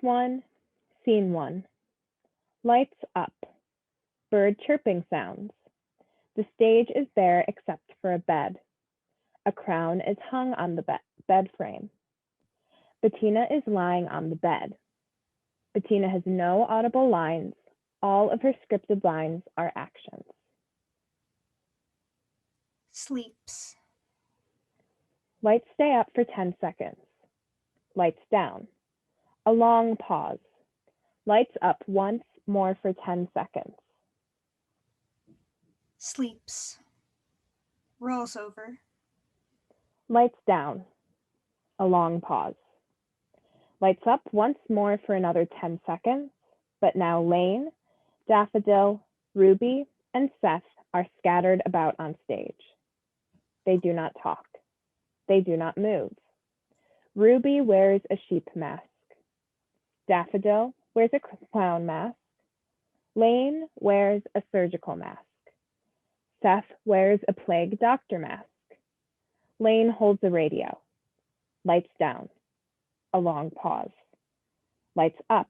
1, Scene 1. Lights up. Bird chirping sounds. The stage is bare except for a bed. A crown is hung on the bed frame. Bettina is lying on the bed. Bettina has no audible lines. All of her scripted lines are actions. Sleeps. Lights stay up for 10 seconds. Lights down. A long pause. Lights up once more for 10 seconds. Sleeps. Rolls over. Lights down. A long pause. Lights up once more for another 10 seconds, but now Lane, Daffodil, Ruby, and Seth are scattered about on stage. They do not talk. They do not move. Ruby wears a sheep mask. Daffodil wears a clown mask. Lane wears a surgical mask. Seth wears a plague doctor mask. Lane holds a radio. Lights down. A long pause. Lights up.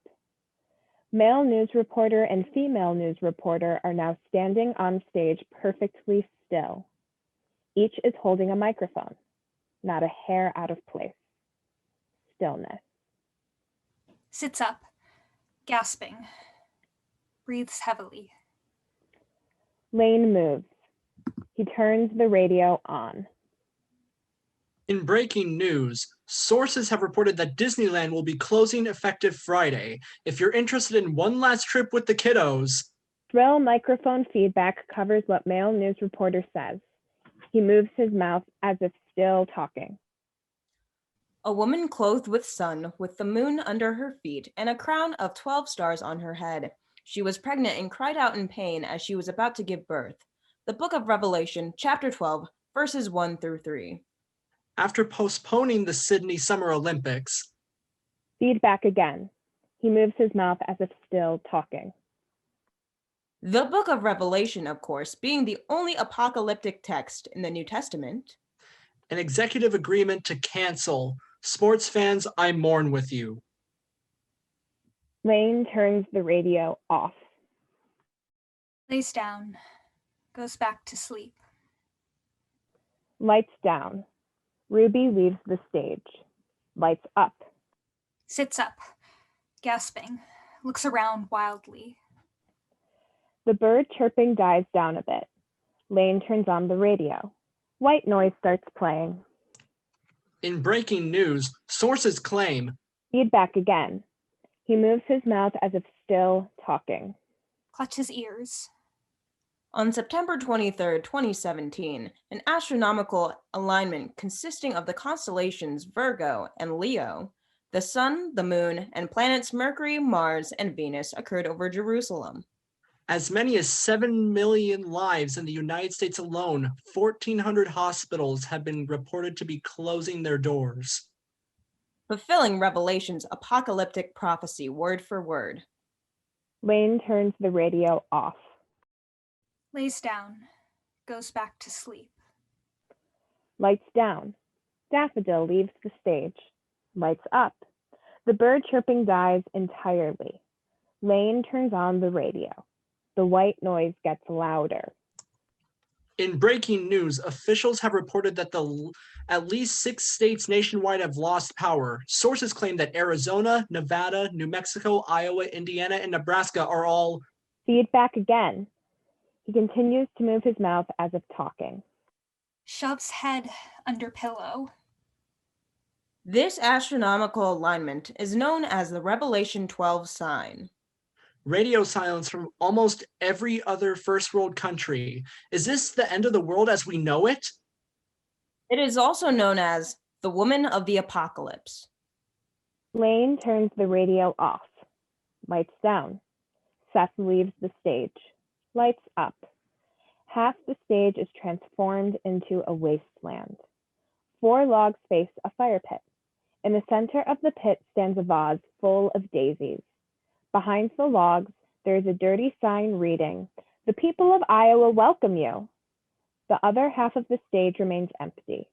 Male news reporter and female news reporter are now standing on stage perfectly still. Each is holding a microphone, not a hair out of place. Stillness. Sits up, gasping. Breathes heavily. Lane moves. He turns the radio on. In breaking news, sources have reported that Disneyland will be closing effective Friday. If you're interested in one last trip with the kiddos. Thrill microphone feedback covers what male news reporter says. He moves his mouth as if still talking. A woman clothed with sun, with the moon under her feet and a crown of 12 stars on her head. She was pregnant and cried out in pain as she was about to give birth. The Book of Revelation, chapter 12, verses 1 through 3. After postponing the Sydney Summer Olympics. Feedback again. He moves his mouth as if still talking. The Book of Revelation, of course, being the only apocalyptic text in the New Testament. An executive agreement to cancel. Sports fans, I mourn with you. Lane turns the radio off. Lays down. Goes back to sleep. Lights down. Ruby leaves the stage. Lights up. Sits up, gasping. Looks around wildly. The bird chirping dies down a bit. Lane turns on the radio. White noise starts playing. In breaking news, sources claim. Feedback again. He moves his mouth as if still talking. Clutches ears. On September 23, 2017, an astronomical alignment consisting of the constellations Virgo and Leo, the Sun, the Moon, and planets Mercury, Mars, and Venus occurred over Jerusalem. As many as 7 million lives in the United States alone, 1,400 hospitals have been reported to be closing their doors. Fulfilling Revelation's apocalyptic prophecy word for word. Lane turns the radio off. Lays down. Goes back to sleep. Lights down. Daffodil leaves the stage. Lights up. The bird chirping dies entirely. Lane turns on the radio. The white noise gets louder. In breaking news, officials have reported that at least 6 states nationwide have lost power. Sources claim that Arizona, Nevada, New Mexico, Iowa, Indiana, and Nebraska are all... Feedback again. He continues to move his mouth as if talking. Shoves head under pillow. This astronomical alignment is known as the Revelation 12 sign. Radio silence from almost every other first world country. Is this the end of the world as we know it? It is also known as the Woman of the Apocalypse. Lane turns the radio off. Lights down. Seth leaves the stage. Lights up. Half the stage is transformed into a wasteland. 4 logs face a fire pit. In the center of the pit stands a vase full of daisies. Behind the logs, there is a dirty sign reading, "The people of Iowa welcome you." The other half of the stage remains empty.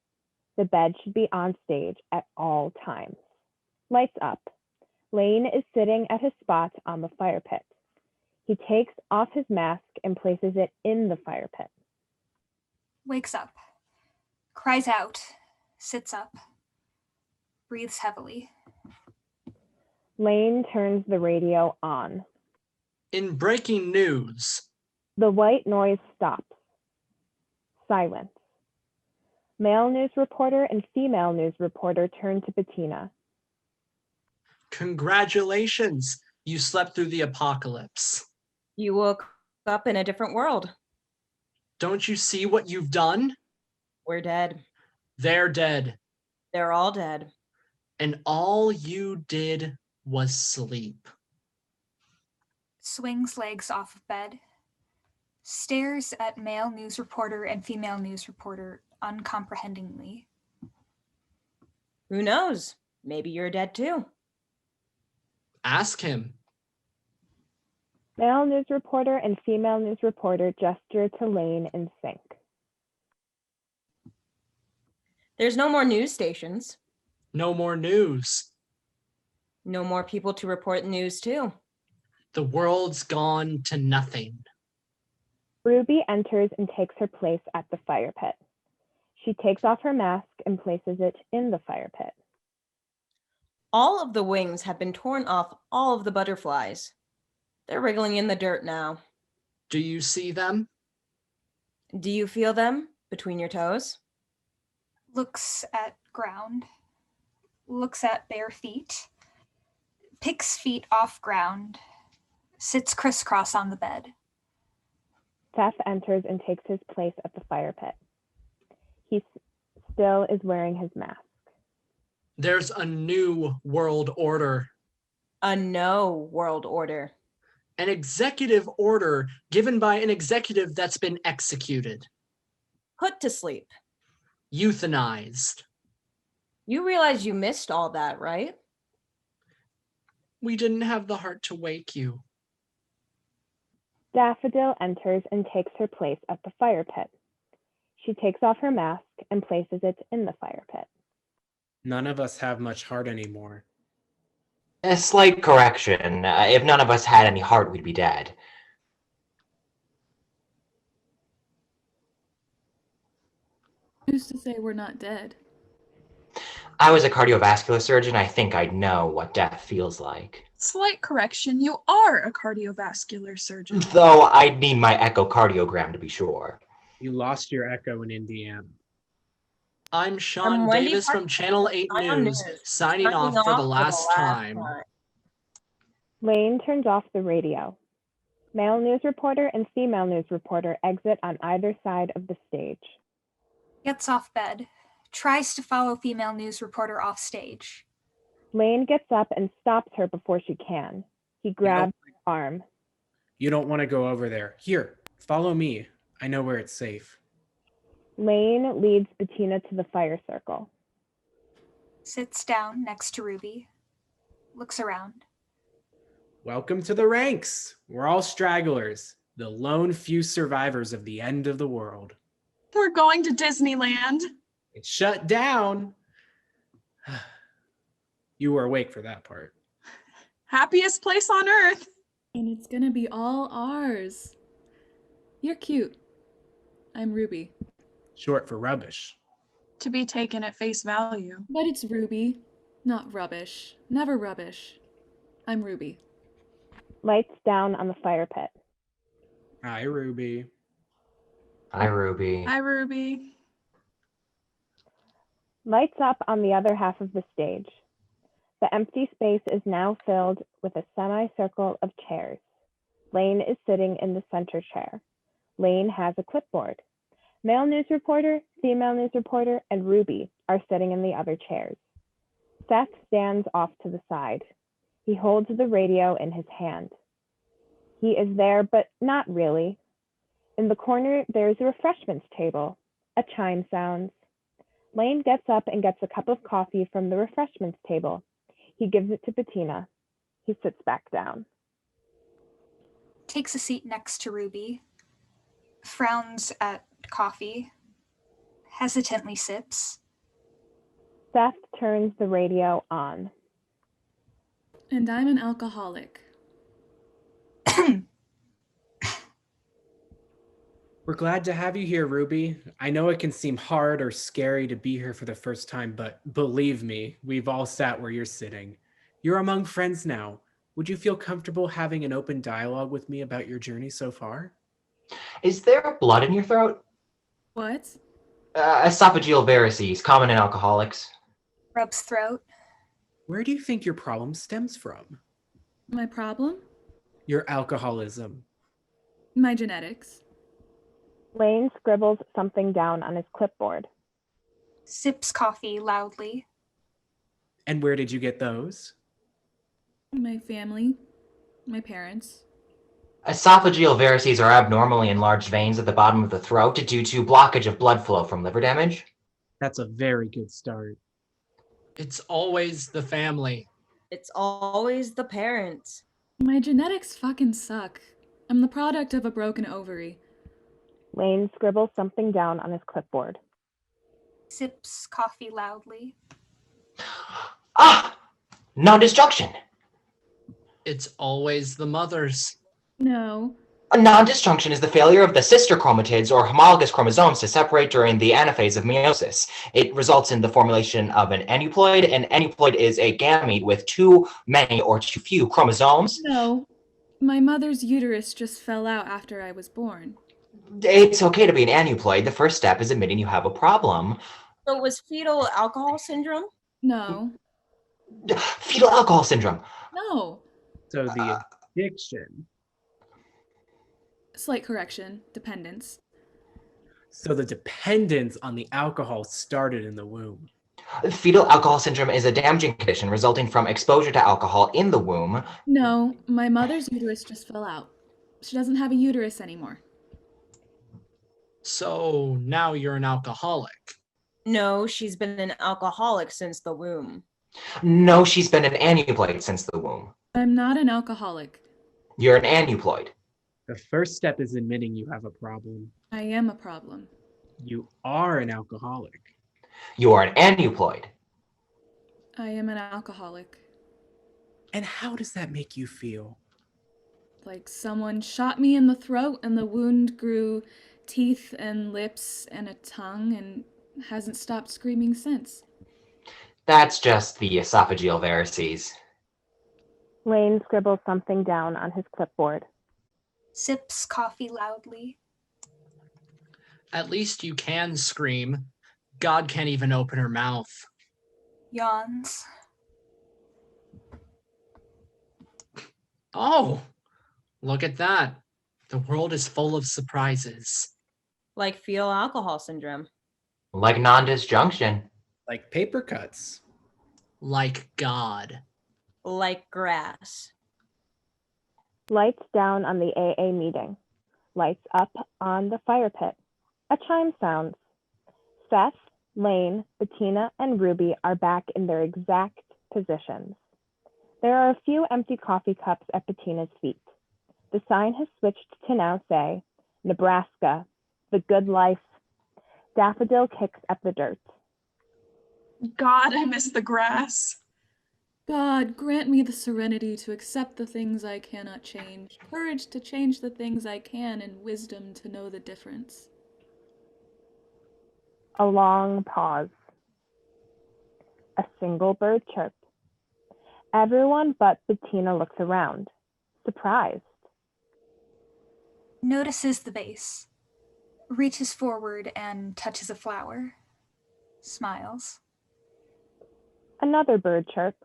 The bed should be on stage at all times. Lights up. Lane is sitting at his spot on the fire pit. He takes off his mask and places it in the fire pit. Wakes up. Cries out. Sits up. Breathes heavily. Lane turns the radio on. In breaking news, The white noise stops. Silence. Male news reporter and female news reporter turn to Bettina. congratulations, you slept through the apocalypse. You woke up in a different world. Don't you see what you've done? We're dead. They're dead. They're all dead. And all you did was sleep. Swings legs off of bed. Stares at male news reporter and female news reporter uncomprehendingly. Who knows? Maybe you're dead too. Ask him. Male news reporter and female news reporter gesture to Lane in sync. There's no more news stations. No more news. No more people to report news to. The world's gone to nothing. Ruby enters and takes her place at the fire pit. She takes off her mask and places it in the fire pit. All of the wings have been torn off all of the butterflies. They're wriggling in the dirt now. Do you see them? Do you feel them between your toes? Looks at ground. Looks at bare feet. Picks feet off ground. Sits crisscross on the bed. Seth enters and takes his place at the fire pit. He still is wearing his mask. There's a new world order. A no world order. An executive order given by an executive that's been executed. Put to sleep. Euthanized. You realize you missed all that, right? We didn't have the heart to wake you. Daffodil enters and takes her place at the fire pit. She takes off her mask and places it in the fire pit. None of us have much heart anymore. A slight correction. If none of us had any heart, we'd be dead. Who's to say we're not dead? I was a cardiovascular surgeon. I think I'd know what death feels like. Slight correction, you are a cardiovascular surgeon. Though I'd need my echocardiogram to be sure. You lost your echo in Indiana. I'm Sean Wendy Davis from Channel 8 News, signing off for the last time. Lane turns off the radio. Male news reporter and female news reporter exit on either side of the stage. Gets off bed. Tries to follow female news reporter off stage. Lane gets up and stops her before she can. He grabs her arm. You don't want to go over there. Here, follow me. I know where it's safe. Lane leads Bettina to the fire circle. Sits down next to Ruby. Looks around. Welcome to the ranks. We're all stragglers, the lone few survivors of the end of the world. We're going to Disneyland. It's shut down. You were awake for that part. Happiest place on earth. And it's gonna be all ours. You're cute. I'm Ruby. Short for rubbish. To be taken at face value. But it's Ruby, not rubbish. Never rubbish. I'm Ruby. Lights down on the fire pit. Hi, Ruby. Hi, Ruby. Hi, Ruby. Lights up on the other half of the stage. The empty space is now filled with a semicircle of chairs. Lane is sitting in the center chair. Lane has a clipboard. Male news reporter, female news reporter, and Ruby are sitting in the other chairs. Seth stands off to the side. He holds the radio in his hand. He is there, but not really. In the corner, there is a refreshments table. A chime sounds. Lane gets up and gets a cup of coffee from the refreshments table. He gives it to Bettina. He sits back down. Takes a seat next to Ruby. Frowns at coffee. Hesitantly sips. Seth turns the radio on. And I'm an alcoholic. We're glad to have you here, Ruby. I know it can seem hard or scary to be here for the first time, but believe me, we've all sat where you're sitting. You're among friends now. Would you feel comfortable having an open dialogue with me about your journey so far? Is there blood in your throat? What? Esophageal varices, common in alcoholics. Rubs throat. Where do you think your problem stems from? My problem? Your alcoholism. My genetics. Lane scribbles something down on his clipboard. Sips coffee loudly. And where did you get those? My family. My parents. Esophageal varices are abnormally enlarged veins at the bottom of the throat due to blockage of blood flow from liver damage. That's a very good start. It's always the family. It's always the parents. My genetics fucking suck. I'm the product of a broken ovary. Lane scribbles something down on his clipboard. Sips coffee loudly. Ah! Non-disjunction. It's always the mothers. No. A non-disjunction is the failure of the sister chromatids or homologous chromosomes to separate during the anaphase of meiosis. It results in the formulation of an aneuploid. An aneuploid is a gamete with too many or too few chromosomes. No. My mother's uterus just fell out after I was born. It's okay to be an aneuploid. The first step is admitting you have a problem. So it was fetal alcohol syndrome? No. Fetal alcohol syndrome. No. So the addiction. Slight correction. Dependence. So the dependence on the alcohol started in the womb. Fetal alcohol syndrome is a damaging condition resulting from exposure to alcohol in the womb. No. My mother's uterus just fell out. She doesn't have a uterus anymore. So now you're an alcoholic. No, she's been an alcoholic since the womb. No, she's been an aneuploid since the womb. I'm not an alcoholic. You're an aneuploid. The first step is admitting you have a problem. I am a problem. You are an alcoholic. You are an aneuploid. I am an alcoholic. And how does that make you feel? Like someone shot me in the throat and the wound grew teeth and lips and a tongue and hasn't stopped screaming since. That's just the esophageal varices. Lane scribbles something down on his clipboard. Sips coffee loudly. At least you can scream. God can't even open her mouth. Yawns. Oh, look at that. The world is full of surprises. Like fetal alcohol syndrome. Like non-disjunction. Like paper cuts. Like God. Like grass. Lights down on the AA meeting. Lights up on the fire pit. A chime sounds. Seth, Lane, Bettina, and Ruby are back in their exact positions. There are a few empty coffee cups at Bettina's feet. The sign has switched to now say, Nebraska, the good life. Daffodil kicks at the dirt. God, I miss the grass. God, grant me the serenity to accept the things I cannot change, courage to change the things I can, and wisdom to know the difference. A long pause. A single bird chirp. Everyone but Bettina looks around, surprised. Notices the vase. Reaches forward and touches a flower. Smiles. Another bird chirp.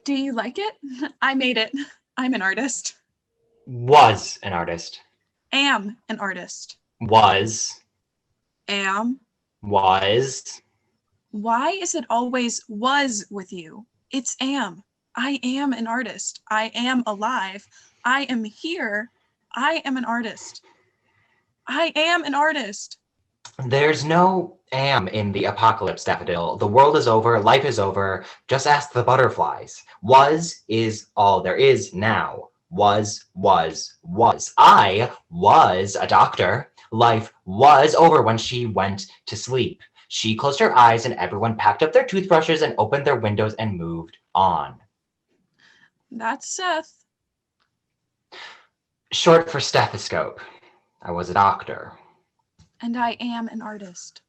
Do you like it? I made it. I'm an artist. Was an artist. Am an artist. Was. Am. Was. Why is it always was with you? It's am. I am an artist. I am alive. I am here. I am an artist. I am an artist. There's no am in the apocalypse, Daffodil. The world is over. Life is over. Just ask the butterflies. Was is all there is now. Was. I was a doctor. Life was over when she went to sleep. She closed her eyes and everyone packed up their toothbrushes and opened their windows and moved on. That's Seth. Short for stethoscope. I was a doctor. And I am an artist.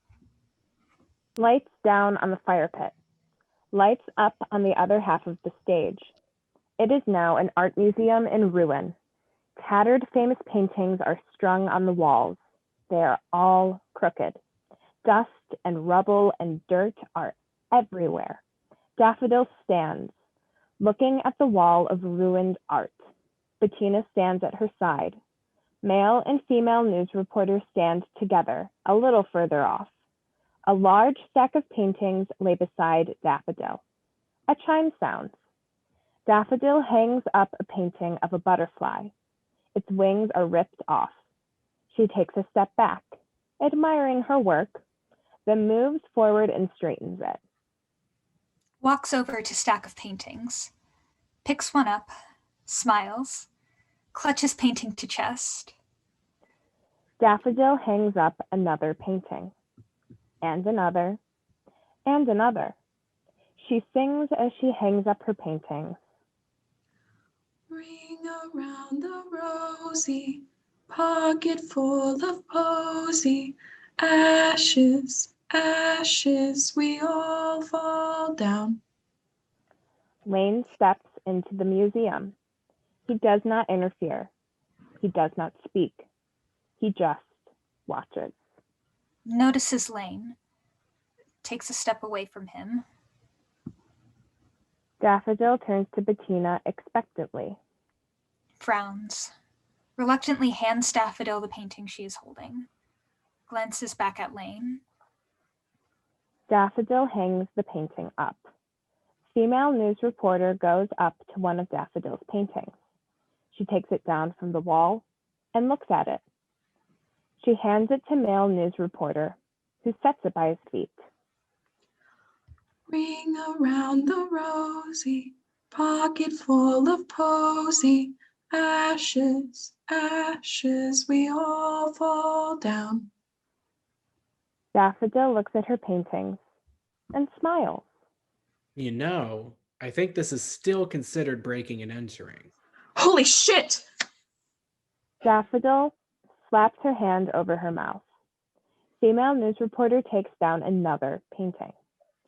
Lights down on the fire pit. Lights up on the other half of the stage. It is now an art museum in ruin. Tattered famous paintings are strung on the walls. They are all crooked. Dust and rubble and dirt are everywhere. Daffodil stands, looking at the wall of ruined art. Bettina stands at her side. Male and female news reporters stand together, a little further off. A large stack of paintings lay beside Daffodil. A chime sounds. Daffodil hangs up a painting of a butterfly. Its wings are ripped off. She takes a step back, admiring her work, then moves forward and straightens it. Walks over to stack of paintings. Picks one up, smiles, clutches painting to chest. Daffodil hangs up another painting, and another, and another. She sings as she hangs up her paintings. Ring around the rosy, pocket full of posy, ashes, ashes, we all fall down. Lane steps into the museum. He does not interfere. He does not speak. He just watches. Notices Lane. Takes a step away from him. Daffodil turns to Bettina expectantly. Frowns. Reluctantly hands Daffodil the painting she is holding. Glances back at Lane. Daffodil hangs the painting up. Female news reporter goes up to one of Daffodil's paintings. She takes it down from the wall and looks at it. She hands it to male news reporter, who sets it by his feet. Ring around the rosy, pocket full of posy, ashes, ashes, we all fall down. Daffodil looks at her paintings and smiles. You know, I think this is still considered breaking and entering. Holy shit! Daffodil slaps her hand over her mouth. Female news reporter takes down another painting.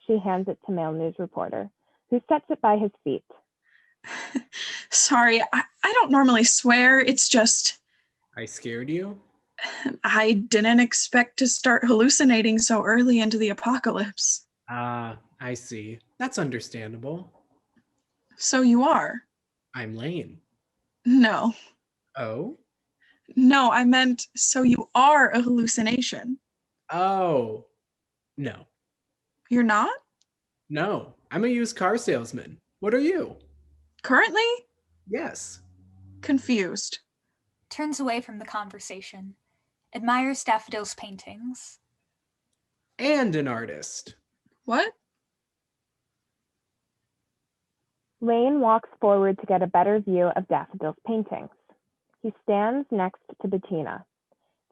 She hands it to male news reporter, who sets it by his feet. Sorry, I don't normally swear. It's just, I scared you? I didn't expect to start hallucinating so early into the apocalypse. Ah, I see. That's understandable. So you are? I'm Lane. No. Oh? No, I meant, so you are a hallucination. Oh. No. You're not? No, I'm a used car salesman. What are you? Currently? Yes. Confused. Turns away from the conversation. Admires Daffodil's paintings. And an artist. What? Lane walks forward to get a better view of Daffodil's paintings. He stands next to Bettina.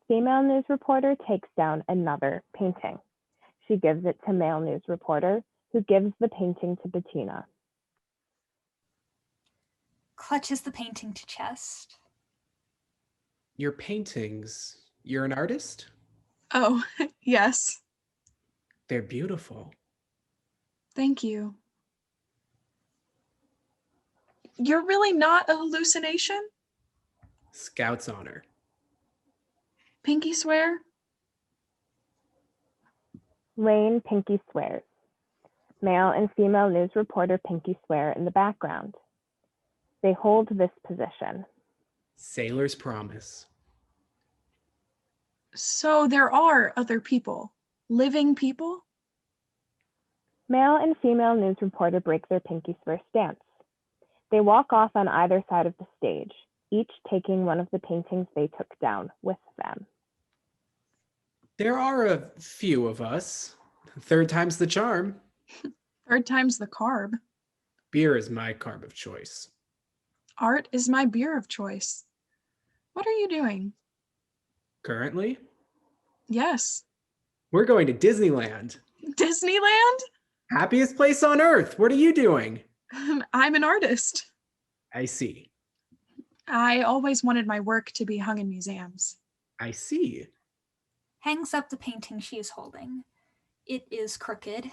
Female news reporter takes down another painting. She gives it to male news reporter, who gives the painting to Bettina. Clutches the painting to chest. Your paintings, you're an artist? Oh, yes. They're beautiful. Thank you. You're really not a hallucination? Scout's honor. Pinky swear? Lane pinky swears. Male and female news reporter pinky swear in the background. They hold this position. Sailor's promise. So there are other people, living people? Male and female news reporter break their pinky swear stance. They walk off on either side of the stage, each taking one of the paintings they took down with them. There are a few of us. Third time's the charm. Third time's the carb. Beer is my carb of choice. Art is my beer of choice. What are you doing? Currently, Yes. we're going to Disneyland. Disneyland? Happiest place on earth. What are you doing? I'm an artist. I see. I always wanted my work to be hung in museums. I see. Hangs up the painting she is holding. It is crooked.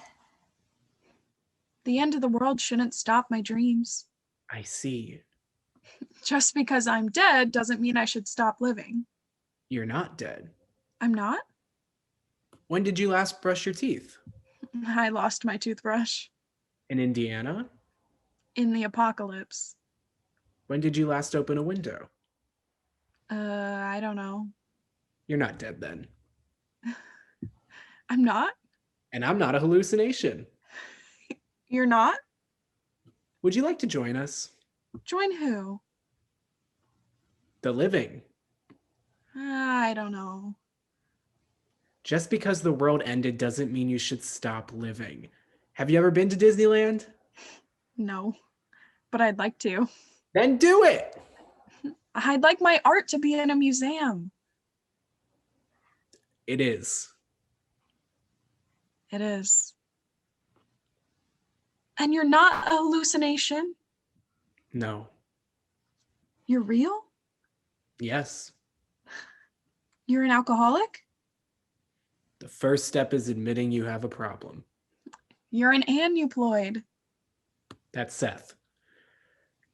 The end of the world shouldn't stop my dreams. I see. Just because I'm dead doesn't mean I should stop living. You're not dead. I'm not? When did you last brush your teeth? I lost my toothbrush. In Indiana? In the apocalypse. When did you last open a window? I don't know. You're not dead then. I'm not? And I'm not a hallucination. You're not? Would you like to join us? Join who? The living. I don't know. Just because the world ended doesn't mean you should stop living. Have you ever been to Disneyland? No, but I'd like to. Then do it! I'd like my art to be in a museum. It is. It is. And you're not a hallucination? No. You're real? Yes. You're an alcoholic? The first step is admitting you have a problem. You're an aneuploid. That's Seth.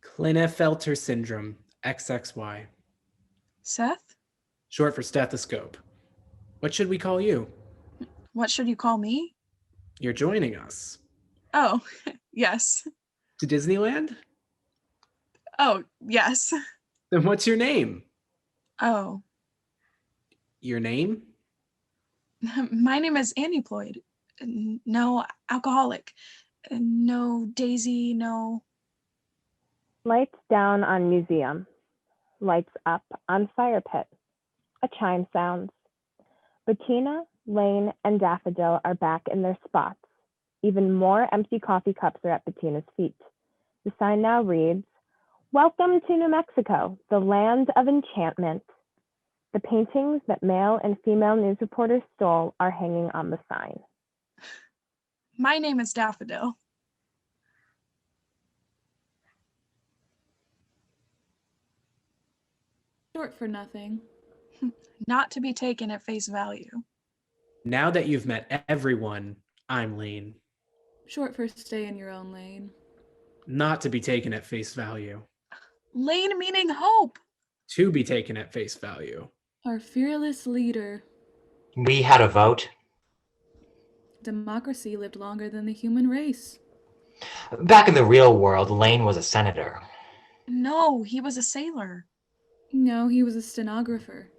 Klinefelter syndrome, XXY. Seth? Short for stethoscope. What should we call you? What should you call me? You're joining us. Oh, yes. To Disneyland? Oh, yes. Then what's your name? Oh, Your name? my name is aneuploid. No alcoholic. No Daisy, no. Lights down on museum. Lights up on fire pit. A chime sounds. Bettina, Lane, and Daffodil are back in their spots. Even more empty coffee cups are at Bettina's feet. The sign now reads, "Welcome to New Mexico, the land of enchantment." The paintings that male and female news reporters stole are hanging on the sign. My name is Daffodil. Short for nothing. Not to be taken at face value. Now that you've met everyone, I'm Lane. Short for stay in your own lane. Not to be taken at face value. Lane meaning hope. To be taken at face value. Our fearless leader. We had a vote. Democracy lived longer than the human race. Back in the real world, Lane was a senator. No, he was a sailor. No, he was a stenographer.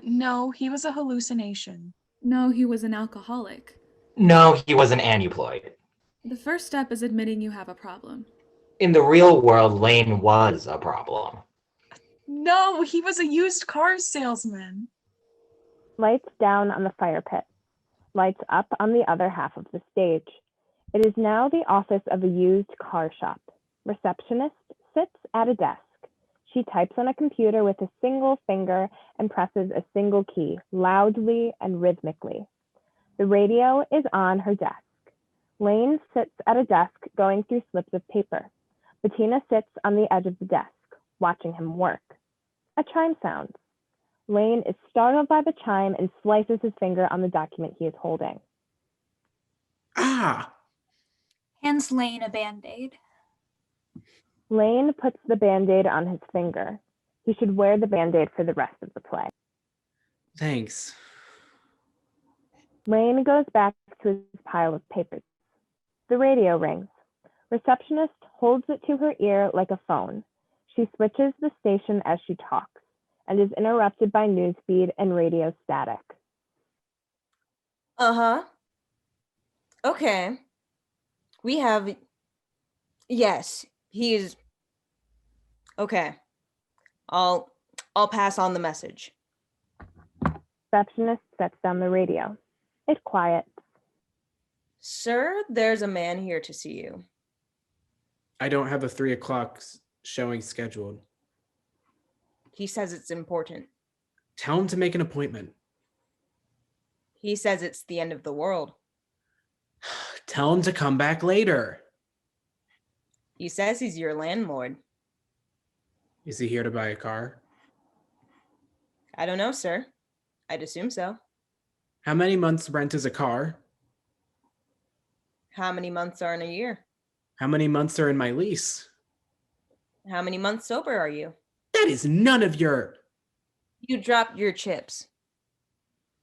No, he was a hallucination. No, he was an alcoholic. No, he was an aneuploid. The first step is admitting you have a problem. In the real world, Lane was a problem. No, he was a used car salesman. Lights down on the fire pit. Lights up on the other half of the stage. It is now the office of a used car shop. Receptionist sits at a desk. She types on a computer with a single finger and presses a single key, loudly and rhythmically. The radio is on her desk. Lane sits at a desk going through slips of paper. Bettina sits on the edge of the desk, watching him work. A chime sounds. Lane is startled by the chime and slices his finger on the document he is holding. Ah! Hands Lane a band-aid. Lane puts the band-aid on his finger. He should wear the band-aid for the rest of the play. Thanks. Lane goes back to his pile of papers. The radio rings. Receptionist holds it to her ear like a phone. She switches the station as she talks and is interrupted by newsfeed and radio static. Uh-huh. Okay. We have... Yes, he is... Okay. I'll pass on the message. Receptionist sets down the radio. It quiets. Sir, there's a man here to see you. I don't have a 3 o'clock showing scheduled. He says it's important. Tell him to make an appointment. He says it's the end of the world. Tell him to come back later. He says he's your landlord. Is he here to buy a car? I don't know, sir. I'd assume so. How many months rent is a car? How many months are in a year? How many months are in my lease? How many months sober are you? That is none of your... You dropped your chips.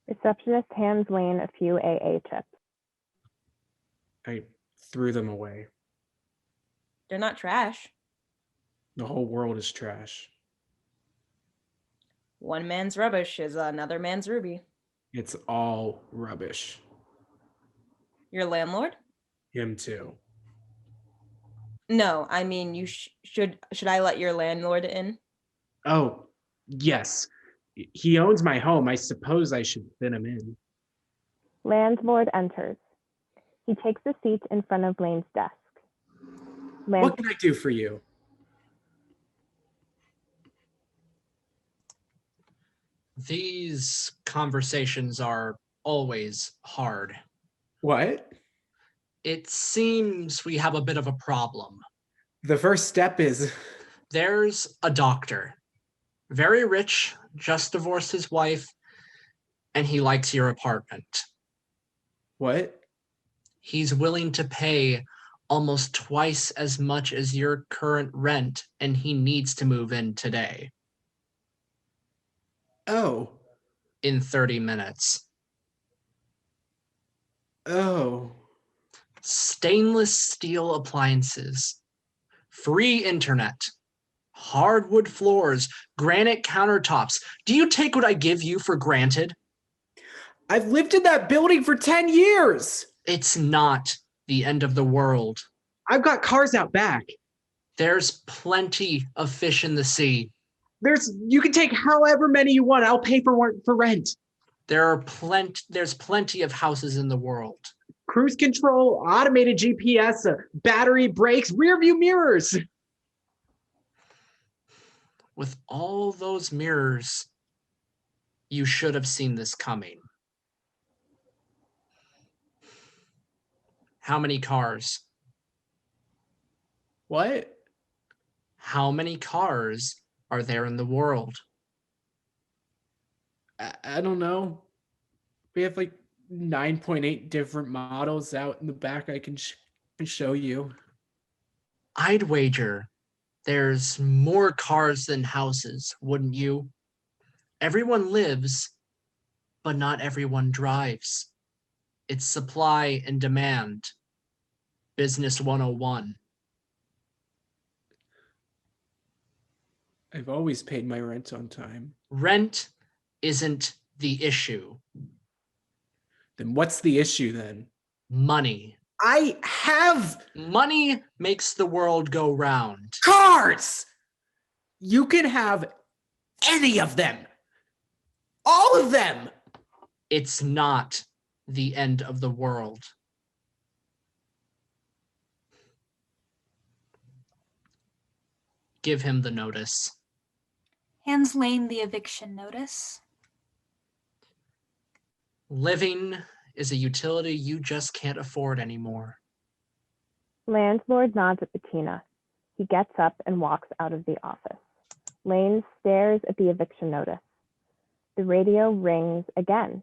Receptionist hands Lane a few AA chips. I threw them away. They're not trash. The whole world is trash. One man's rubbish is another man's ruby. It's all rubbish. Your landlord? Him too. No, I mean you should I let your landlord in? Oh, yes. He owns my home. I suppose I should fit him in. Landlord enters. He takes a seat in front of Lane's desk. What can I do for you? These conversations are always hard. What? It seems we have a bit of a problem. The first step is... There's a doctor. Very rich, just divorced his wife, and he likes your apartment. What? He's willing to pay almost twice as much as your current rent, and he needs to move in today. Oh. In 30 minutes. Oh. Stainless steel appliances. Free internet. Hardwood floors. Granite countertops. Do you take what I give you for granted? I've lived in that building for 10 years. It's not the end of the world. I've got cars out back. There's plenty of fish in the sea. You can take however many you want. I'll pay for rent. There's plenty of houses in the world. Cruise control, automated GPS, battery brakes, rear view mirrors. With all those mirrors, you should have seen this coming. How many cars? What? How many cars are there in the world? I don't know. We have like 9.8 different models out in the back I can show you. I'd wager there's more cars than houses, wouldn't you? Everyone lives, but not everyone drives. It's supply and demand. Business 101. I've always paid my rent on time. Rent isn't the issue. Then what's the issue then? Money. I have Money makes the world go round. cars! You can have any of them. All of them. It's not the end of the world. Give him the notice. Hands Lane the eviction notice. Living is a utility you just can't afford anymore. Landlord nods at Bettina. He gets up and walks out of the office. Lane stares at the eviction notice. The radio rings again.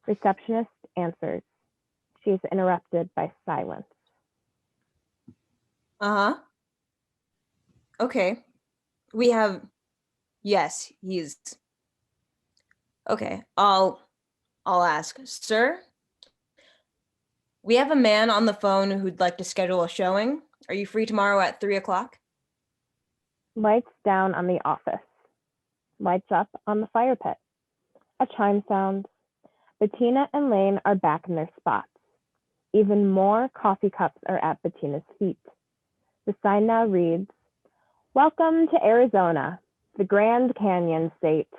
Receptionist answers. She is interrupted by silence. Okay. We have... Yes, he's... Okay, I'll ask. Sir? We have a man on the phone who'd like to schedule a showing. Are you free tomorrow at 3 o'clock? Lights down on the office. Lights up on the fire pit. A chime sounds. Bettina and Lane are back in their spots. Even more coffee cups are at Bettina's feet. The sign now reads, "Welcome to Arizona, the Grand Canyon State."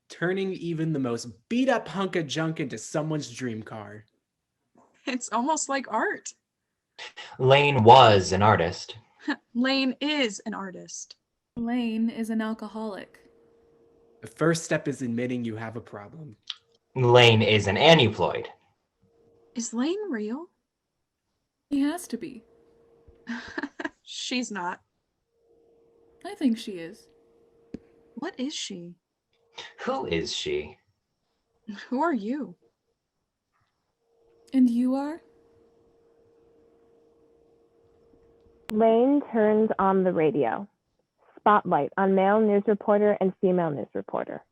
Turning even the most beat up hunk of junk into someone's dream car. It's almost like art. Lane was an artist. Lane is an artist. Lane is an alcoholic. The first step is admitting you have a problem. Lane is an aneuploid. Is Lane real? He has to be. She's not. I think she is. What is she? Who is she? Who are you? And you are? Lane turns on the radio. Spotlight on male news reporter and female news reporter.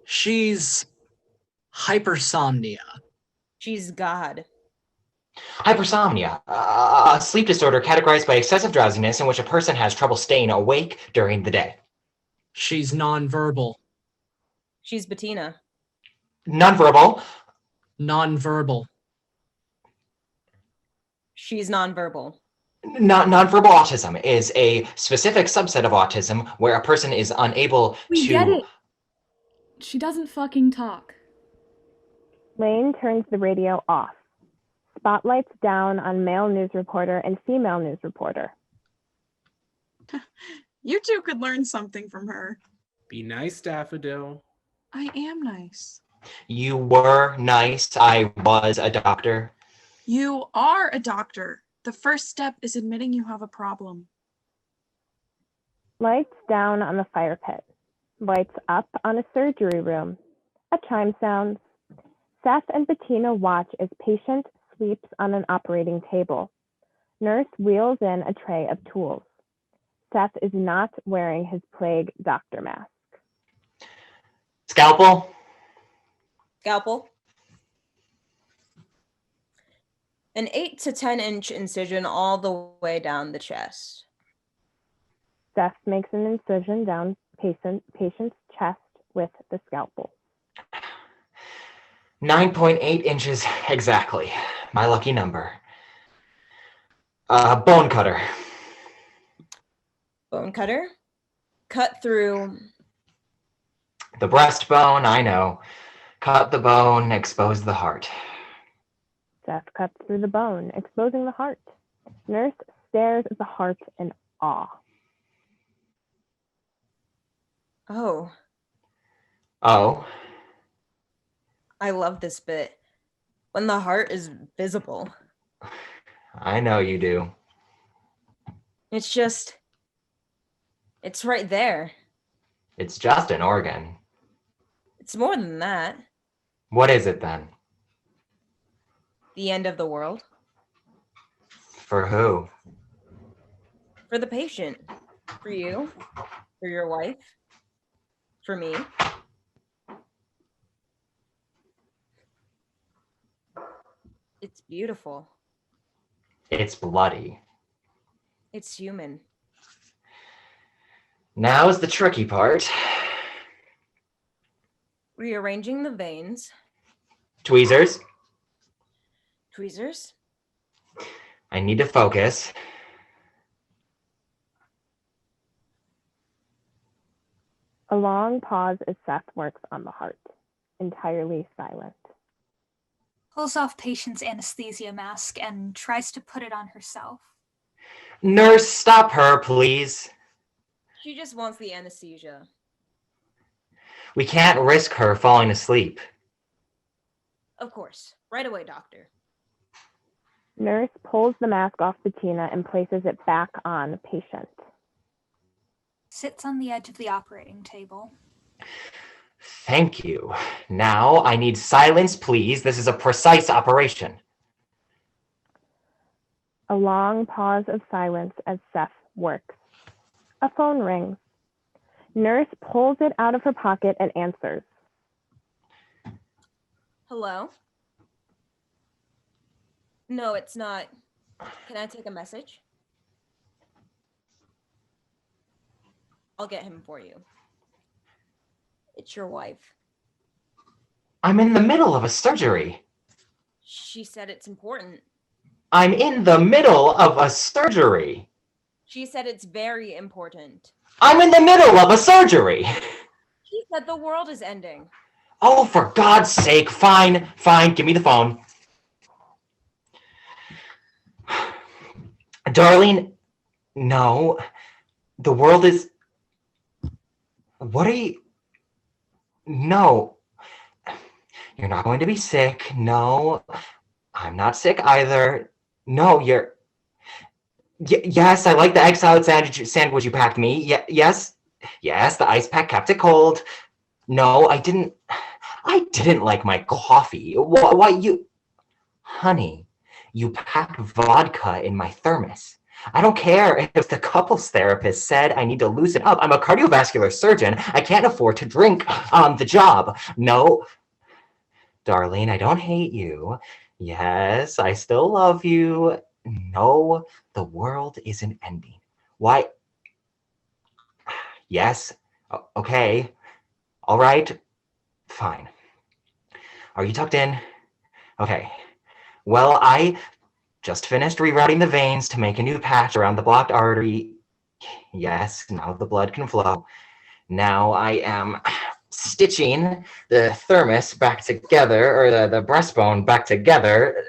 She's hypersomnia. She's God. Hypersomnia, a sleep disorder categorized by excessive drowsiness in which a person has trouble staying awake during the day. She's nonverbal. She's Bettina. Nonverbal. Nonverbal. She's nonverbal. Nonverbal autism is a specific subset of autism where a person is unable We to... get it. She doesn't fucking talk. Lane turns the radio off. Spotlights down on male news reporter and female news reporter. You two could learn something from her. Be nice, Daffodil. I am nice. You were nice. I was a doctor. You are a doctor. The first step is admitting you have a problem. Lights down on the fire pit. Lights up on a surgery room. A chime sounds. Seth and Bettina watch as patient sleeps on an operating table. Nurse wheels in a tray of tools. Seth is not wearing his plague doctor mask. Scalpel. Scalpel. An 8 to 10 inch incision all the way down the chest. Seth makes an incision down patient's chest with the scalpel. 9.8 inches exactly. My lucky number. Bone cutter. Bone cutter. Cut through. The breastbone, I know. Cut the bone, expose the heart. Seth cuts through the bone, exposing the heart. Nurse stares at the heart in awe. Oh, Oh, I love this bit. When the heart is visible. I know you do. It's right there. It's just an organ. It's more than that. What is it then? The end of the world. For who? For the patient. For you. For your wife. For me. It's beautiful. It's bloody. It's human. Now's the tricky part. Rearranging the veins. Tweezers. Tweezers. I need to focus. A long pause as Seth works on the heart, entirely silent. Pulls off patient's anesthesia mask and tries to put it on herself. Nurse, stop her, please. She just wants the anesthesia. We can't risk her falling asleep. Of course. Right away, doctor. Nurse pulls the mask off Bettina and places it back on the patient. Sits on the edge of the operating table. Thank you. Now I need silence, please. This is a precise operation. A long pause of silence as Seth works. A phone rings. Nurse pulls it out of her pocket and answers. Hello? No, it's not. Can I take a message? I'll get him for you. It's your wife. I'm in the middle of a surgery. She said it's important. I'm in the middle of a surgery. She said it's very important. I'm in the middle of a surgery. She said the world is ending. Oh, for God's sake. Fine, fine. Give me the phone. Darling, no. The world is... What are you... No. You're not going to be sick. No. I'm not sick either. No, you're... yes, I like the egg salad sandwich you packed me. Yes, the ice pack kept it cold. No, I didn't like my coffee. Why you... Honey, you packed vodka in my thermos. I don't care if the couples therapist said I need to loosen up. I'm a cardiovascular surgeon. I can't afford to drink on the job. No, darling, I don't hate you. Yes, I still love you. No, the world isn't ending. Why? Yes, okay, all right, fine. Are you tucked in? Okay. Well, I just finished rerouting the veins to make a new patch around the blocked artery. Yes, now the blood can flow. Now I am stitching the thermos back together, or the breastbone back together.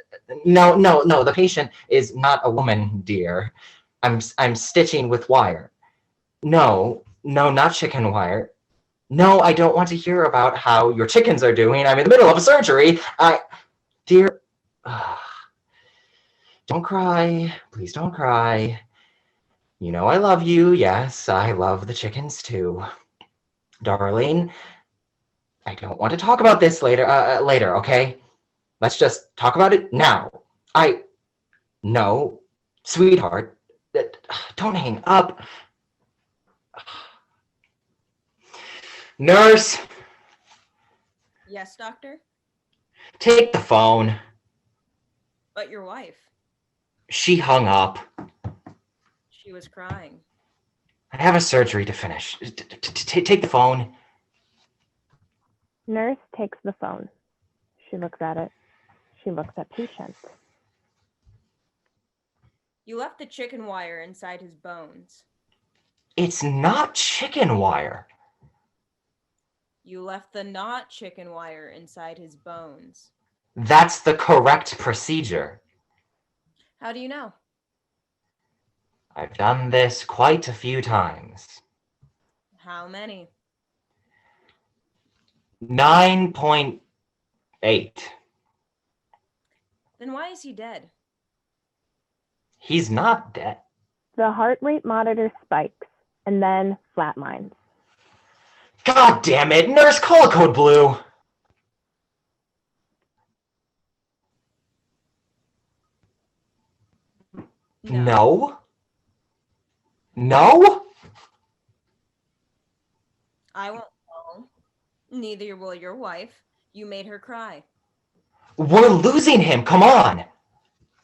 No, the patient is not a woman, dear. I'm stitching with wire. No, not chicken wire. No, I don't want to hear about how your chickens are doing. I'm in the middle of a surgery. Dear, don't cry. Please don't cry. You know I love you. Yes, I love the chickens too. Darling, I don't want to talk about this later, okay? Let's just talk about it now. No, sweetheart, don't hang up. Nurse, Yes, doctor? take the phone. But your wife, She hung up. she was crying. I have a surgery to finish. Take the phone. Nurse takes the phone. She looks at it. She looks at patient. You left the chicken wire inside his bones. It's not chicken wire. You left the not chicken wire inside his bones. That's the correct procedure. How do you know? I've done this quite a few times. How many? 9.8. Then why is he dead? He's not dead. The heart rate monitor spikes and then flatlines. God damn it! Nurse, call a code blue! No? I won't call. Neither will your wife. You made her cry. We're losing him, come on!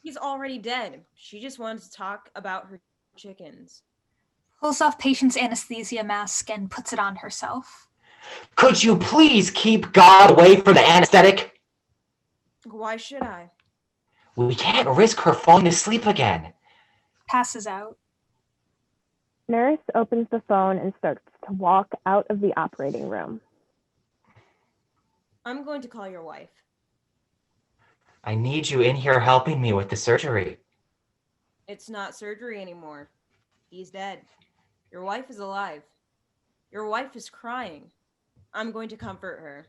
He's already dead. She just wanted to talk about her chickens. Pulls off patient's anesthesia mask and puts it on herself. Could you please keep God away from the anesthetic? Why should I? We can't risk her falling asleep again. Passes out. Nurse opens the phone and starts to walk out of the operating room. I'm going to call your wife. I need you in here helping me with the surgery. It's not surgery anymore. He's dead. Your wife is alive. Your wife is crying. I'm going to comfort her.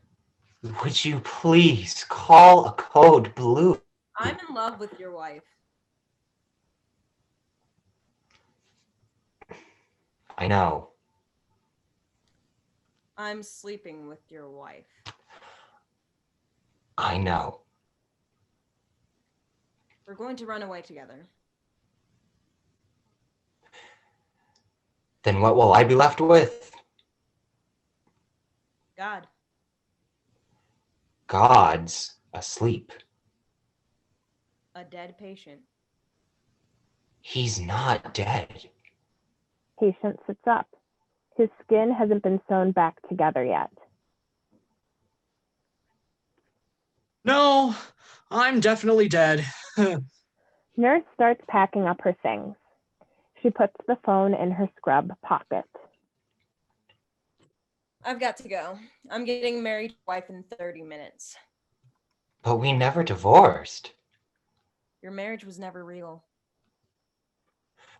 Would you please call a code blue? I'm in love with your wife. I know. I'm sleeping with your wife. I know. We're going to run away together. Then what will I be left with? God. God's asleep. A dead patient. He's not dead. Patient sits up. His skin hasn't been sewn back together yet. No, I'm definitely dead. Nurse starts packing up her things. She puts the phone in her scrub pocket. I've got to go. I'm getting married to my wife in 30 minutes. But we never divorced. Your marriage was never real.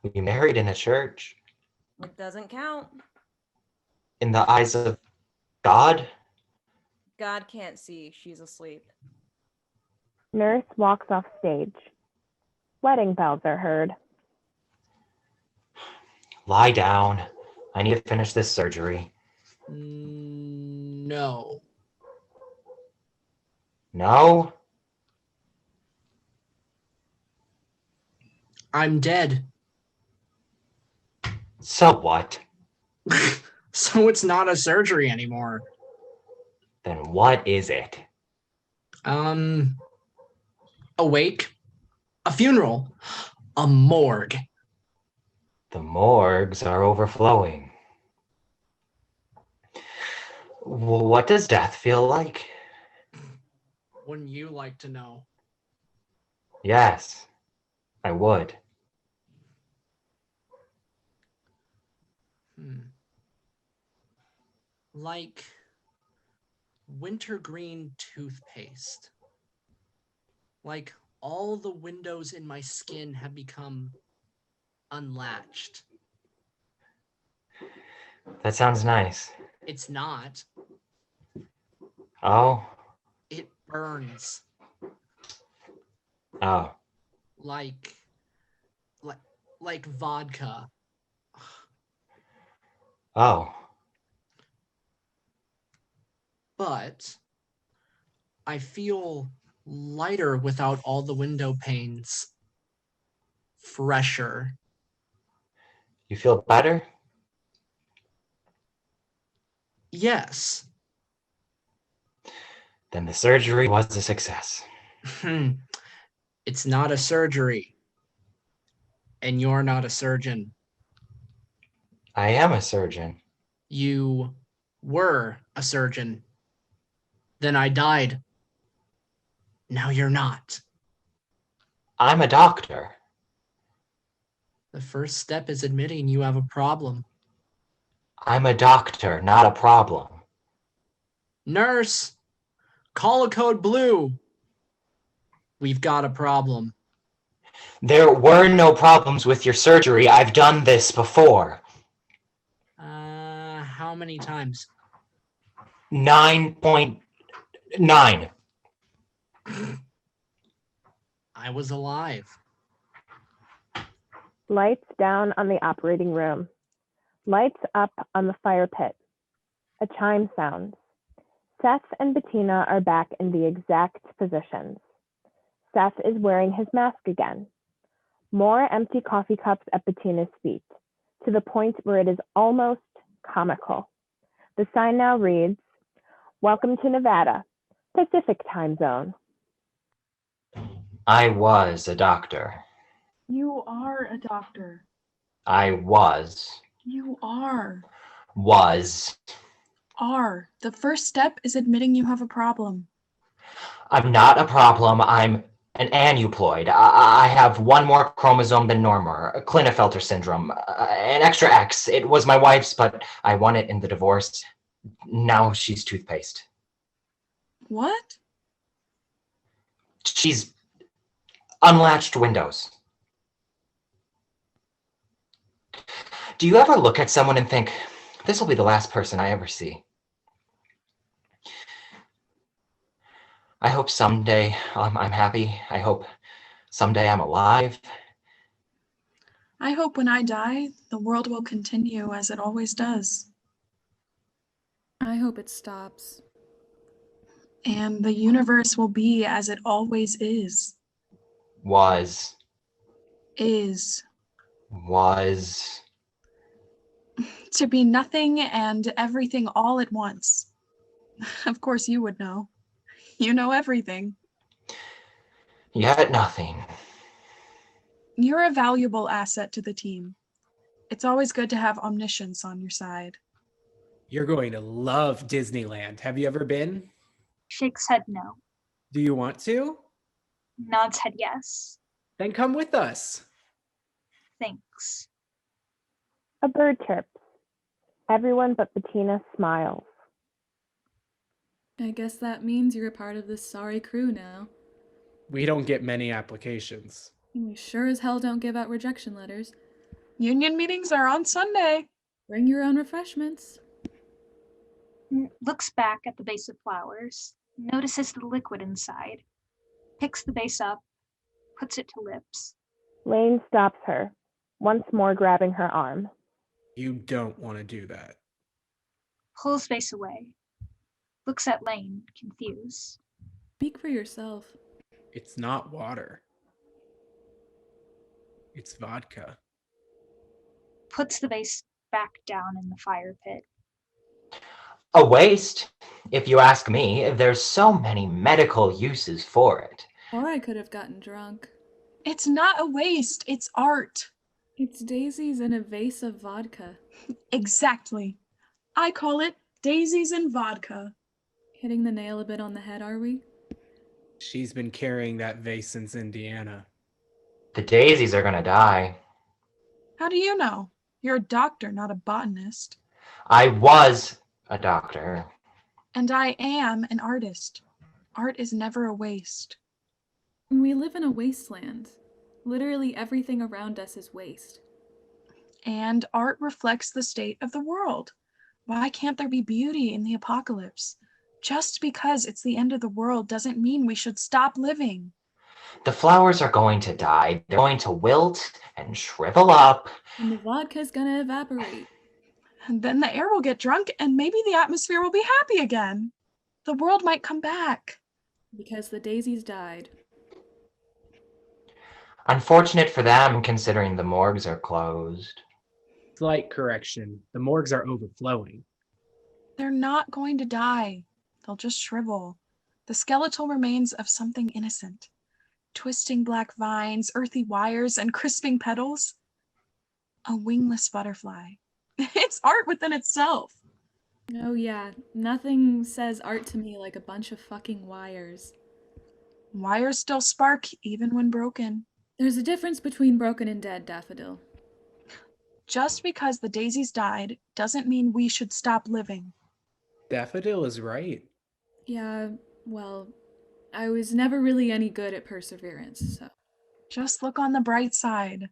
We married in a church. It doesn't count. In the eyes of God? God can't see. She's asleep. Nurse walks off stage. Wedding bells are heard. Lie down. I need to finish this surgery. No. No? I'm dead. So what? So it's not a surgery anymore. Then what is it? A wake, a funeral, a morgue. The morgues are overflowing. What does death feel like? Wouldn't you like to know? Yes, I would. Like wintergreen toothpaste. Like all the windows in my skin have become unlatched. That sounds nice. It's not. Oh? It burns. Oh. Like vodka. Oh. But I feel lighter without all the window panes. Fresher. You feel better? Yes. Then the surgery was a success. It's not a surgery. And you're not a surgeon. I am a surgeon. You were a surgeon. Then I died. Now you're not. I'm a doctor. The first step is admitting you have a problem. I'm a doctor, not a problem. Nurse, call a code blue. We've got a problem. There were no problems with your surgery. I've done this before. How many times? 9.9. I was alive. Lights down on the operating room. Lights up on the fire pit. A chime sounds. Seth and Bettina are back in the exact positions. Seth is wearing his mask again. More empty coffee cups at Bettina's feet, to the point where it is almost comical. The sign now reads, "Welcome to Nevada, Pacific Time Zone." I was a doctor. You are a doctor. I was. You are. Was. Are. The first step is admitting you have a problem. I'm not a problem. I'm an aneuploid. I have one more chromosome than normal. Klinefelter syndrome. An extra X. It was my wife's, but I won it in the divorce. Now she's toothpaste. What? She's unlatched windows. Do you ever look at someone and think, this will be the last person I ever see? I hope someday I'm happy. I hope someday I'm alive. I hope when I die, the world will continue as it always does. I hope it stops. And the universe will be as it always is. Was. Is. Was. To be nothing and everything all at once. Of course you would know. You know everything. Yet nothing. You're a valuable asset to the team. It's always good to have omniscience on your side. You're going to love Disneyland. Have you ever been? Shakes head no. Do you want to? Nods head yes. Then come with us. Thanks. A bird chirps. Everyone but Bettina smiles. I guess that means you're a part of this sorry crew now. We don't get many applications. We sure as hell don't give out rejection letters. Union meetings are on Sunday. Bring your own refreshments. Looks back at the vase of flowers. Notices the liquid inside. Picks the vase up, puts it to lips. Lane stops her, once more grabbing her arm. You don't want to do that. Pulls vase away. Looks at Lane, confused. Speak for yourself. It's not water. It's vodka. Puts the vase back down in the fire pit. A waste, if you ask me. There's so many medical uses for it. Or I could have gotten drunk. It's not a waste, it's art. It's daisies in a vase of vodka. Exactly. I call it Daisies and Vodka. Hitting the nail a bit on the head, are we? She's been carrying that vase since Indiana. The daisies are gonna die. How do you know? You're a doctor, not a botanist. I was a doctor. And I am an artist. Art is never a waste. We live in a wasteland. Literally everything around us is waste. And art reflects the state of the world. Why can't there be beauty in the apocalypse? Just because it's the end of the world doesn't mean we should stop living. The flowers are going to die. They're going to wilt and shrivel up. And the vodka's gonna evaporate. And then the air will get drunk and maybe the atmosphere will be happy again. The world might come back. Because the daisies died. Unfortunate for them, considering the morgues are closed. Slight correction. The morgues are overflowing. They're not going to die. They'll just shrivel. The skeletal remains of something innocent. Twisting black vines, earthy wires, and crisping petals. A wingless butterfly. It's art within itself. Oh yeah, nothing says art to me like a bunch of fucking wires. Wires still spark even when broken. There's a difference between broken and dead, Daffodil. Just because the daisies died doesn't mean we should stop living. Daffodil is right. Yeah, well, I was never really any good at perseverance, so. Just look on the bright side.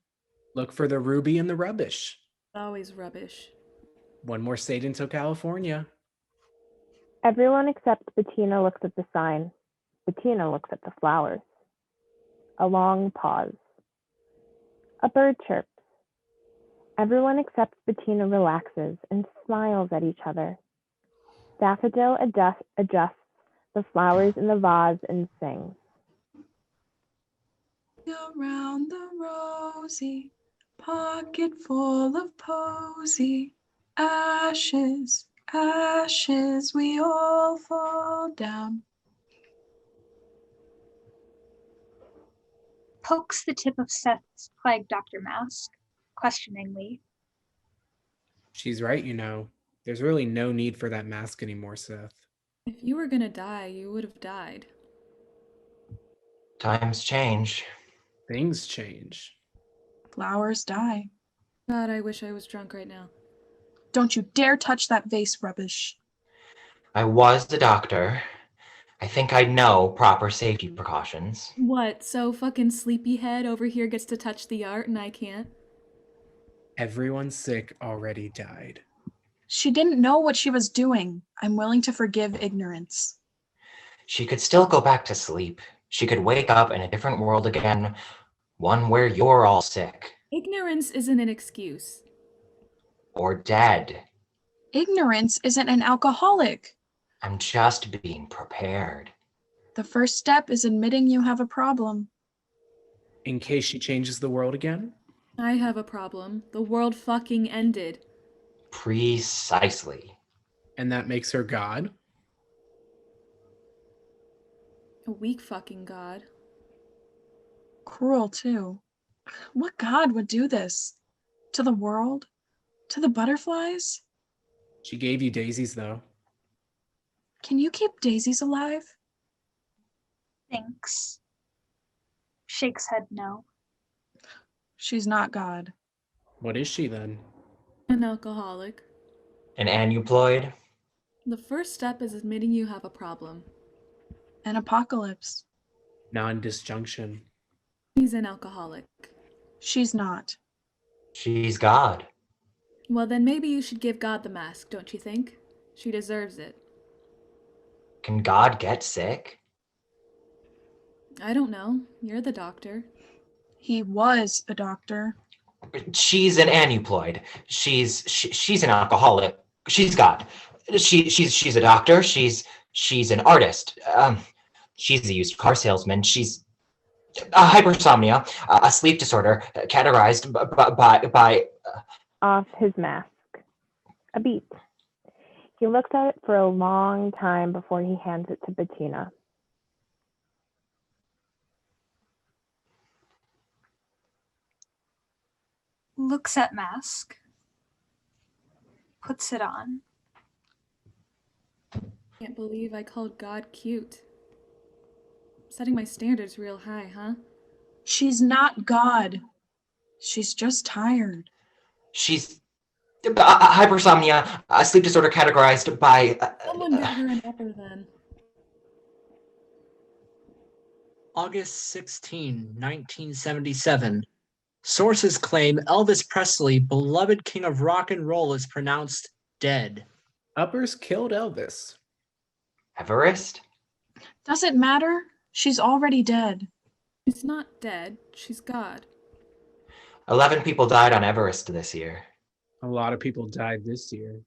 Look for the ruby in the rubbish. Always rubbish. One more state until California. Everyone except Bettina looks at the sign. Bettina looks at the flowers. A long pause. A bird chirps. Everyone except Bettina relaxes and smiles at each other. Daffodil adjusts the flowers in the vase and sings. Around the rosy, pocket full of posy, ashes, ashes, we all fall down. Pokes the tip of Seth's plague doctor mask, questioningly. She's right, you know. There's really no need for that mask anymore, Seth. If you were gonna die, you would have died. Times change. Things change. Flowers die. God, I wish I was drunk right now. Don't you dare touch that vase, rubbish. I was a doctor. I think I know proper safety precautions. What, so fucking sleepyhead over here gets to touch the art and I can't? Everyone sick already died. She didn't know what she was doing. I'm willing to forgive ignorance. She could still go back to sleep. She could wake up in a different world again, one where you're all sick. Ignorance isn't an excuse. Or dead. Ignorance isn't an alcoholic. I'm just being prepared. The first step is admitting you have a problem. In case she changes the world again? I have a problem. The world fucking ended. Precisely. And that makes her God? A weak fucking god. Cruel, too. What god would do this? To the world? To the butterflies? She gave you daisies, though. Can you keep daisies alive? Thinks. Shakes head no. She's not God. What is she, then? An alcoholic. An aneuploid? The first step is admitting you have a problem. An apocalypse. Non-disjunction. He's an alcoholic. She's not. She's God. Well, then maybe you should give God the mask, don't you think? She deserves it. Can God get sick? I don't know. You're the doctor. He was a doctor. She's an aneuploid. She's an alcoholic. She's God. She's a doctor. She's an artist. She's a used car salesman. She's a hypersomnia, a sleep disorder, categorized by Off his mask. A beat. He looks at it for a long time before he hands it to Bettina. Looks at mask. Puts it on. Can't believe I called God cute. Setting my standards real high, huh? She's not God. She's just tired. she's hypersomnia, a sleep disorder categorized by Someone get her an upper then. August 16, 1977. Sources claim Elvis Presley, beloved king of rock and roll, is pronounced dead. Uppers killed Elvis. Everest. Does it matter? She's already dead. She's not dead. She's God. 11 people died on Everest this year. A lot of people died this year.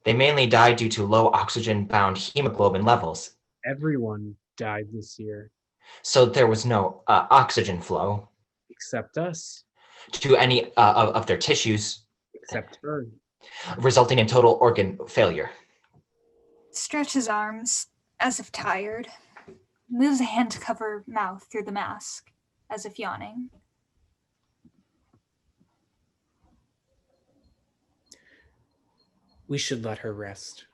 They mainly died due to low oxygen-bound hemoglobin levels. Everyone died this year. So there was no oxygen flow Except us. to any of their tissues, Except her. resulting in total organ failure. Stretches arms, as if tired. Moves a hand to cover mouth through the mask, as if yawning. We should let her rest.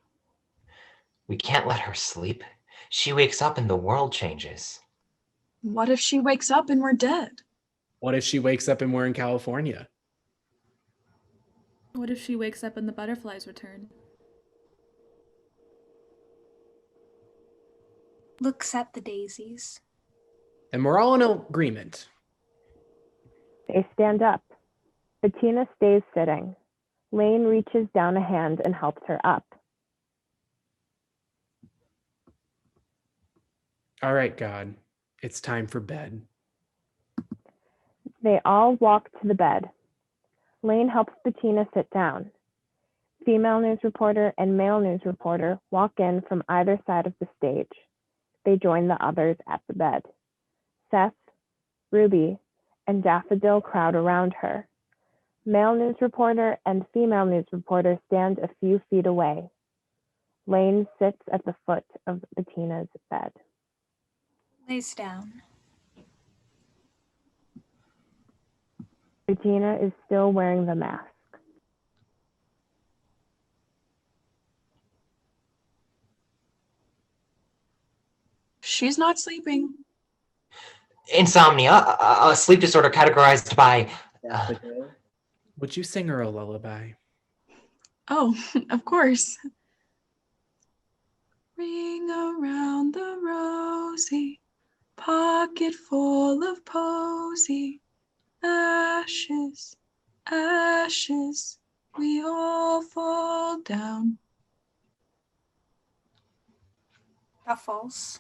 We can't let her sleep. She wakes up and the world changes. What if she wakes up and we're dead? What if she wakes up and we're in California? What if she wakes up and the butterflies return? Looks at the daisies. And we're all in agreement. They stand up. Bettina stays sitting. Lane reaches down a hand and helps her up. All right, God. It's time for bed. They all walk to the bed. Lane helps Bettina sit down. Female news reporter and male news reporter walk in from either side of the stage. They join the others at the bed. Seth, Ruby, and Daffodil crowd around her. Male news reporter and female news reporter stand a few feet away. Lane sits at the foot of Bettina's bed. Lays down. Bettina is still wearing the mask. She's not sleeping. Insomnia, a sleep disorder categorized by Would you sing her a lullaby? Oh, of course. Ring around the rosy, pocket full of posy. Ashes, ashes, we all fall down. Shuffles.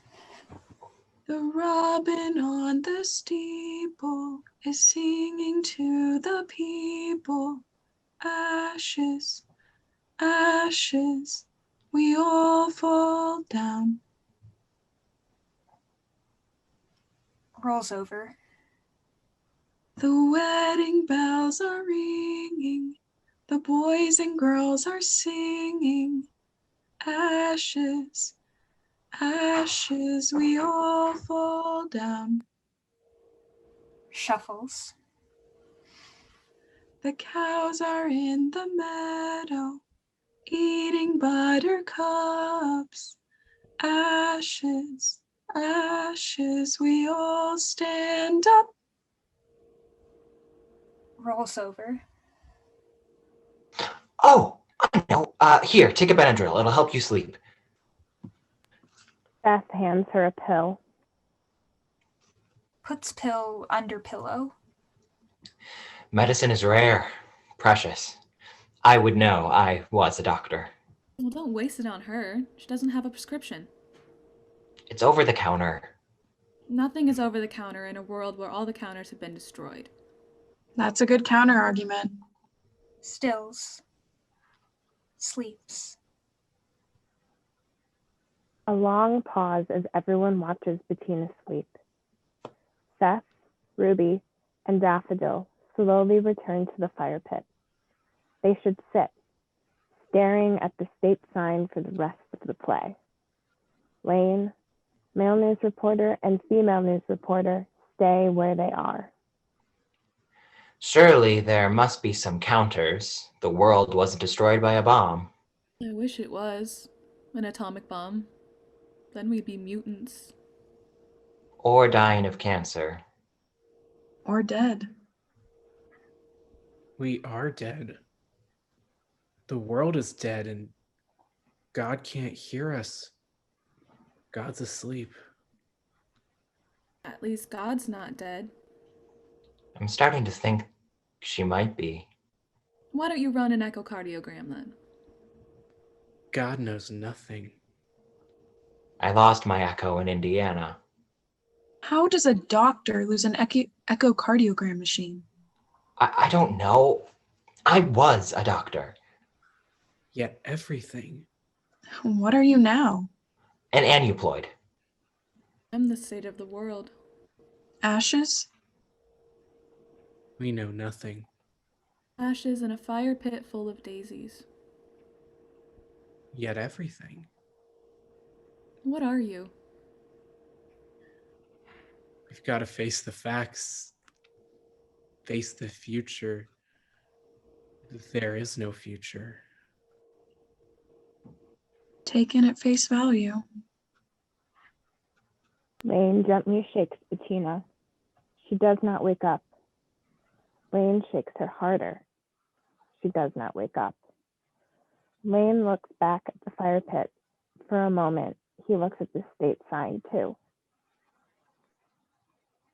The robin on the steeple is singing to the people. Ashes, ashes, we all fall down. Rolls over. The wedding bells are ringing. The boys and girls are singing. Ashes, ashes, we all fall down. Shuffles. The cows are in the meadow, eating buttercups. Ashes, ashes, we all stand up. Rolls over. Oh, I know. Here, take a Benadryl. It'll help you sleep. Beth hands her a pill. Puts pill under pillow. Medicine is rare, precious. I would know. I was a doctor. Well, don't waste it on her. She doesn't have a prescription. It's over the counter. Nothing is over the counter in a world where all the counters have been destroyed. That's a good counter argument. Stills. Sleeps. A long pause as everyone watches Bettina sleep. Seth, Ruby, and Daffodil slowly return to the fire pit. They should sit, staring at the state sign for the rest of the play. Lane, male news reporter, and female news reporter stay where they are. Surely there must be some counters. The world wasn't destroyed by a bomb. I wish it was. An atomic bomb. Then we'd be mutants. Or dying of cancer. Or dead. We are dead. The world is dead and God can't hear us. God's asleep. At least God's not dead. I'm starting to think she might be. Why don't you run an echocardiogram then? God knows nothing. I lost my echo in Indiana. How does a doctor lose an echocardiogram machine? I don't know. I was a doctor. Yet everything. What are you now? An aneuploid. I'm the state of the world. Ashes? We know nothing. Ashes in a fire pit full of daisies. Yet everything. What are you? We've got to face the facts. Face the future. There is no future. Taken at face value. Lane gently shakes Bettina. She does not wake up. Lane shakes her harder. She does not wake up. Lane looks back at the fire pit. For a moment, he looks at the state sign too.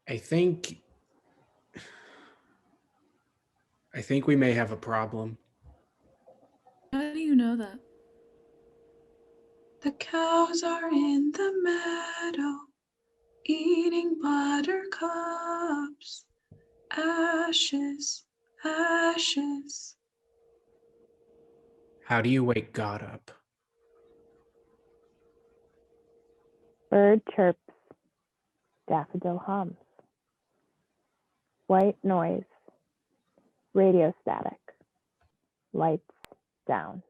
I think we may have a problem. How do you know that? The cows are in the meadow, eating buttercups. Ashes, ashes. How do you wake God up? Bird chirps. Daffodil hums. White noise. Radio static. Lights down.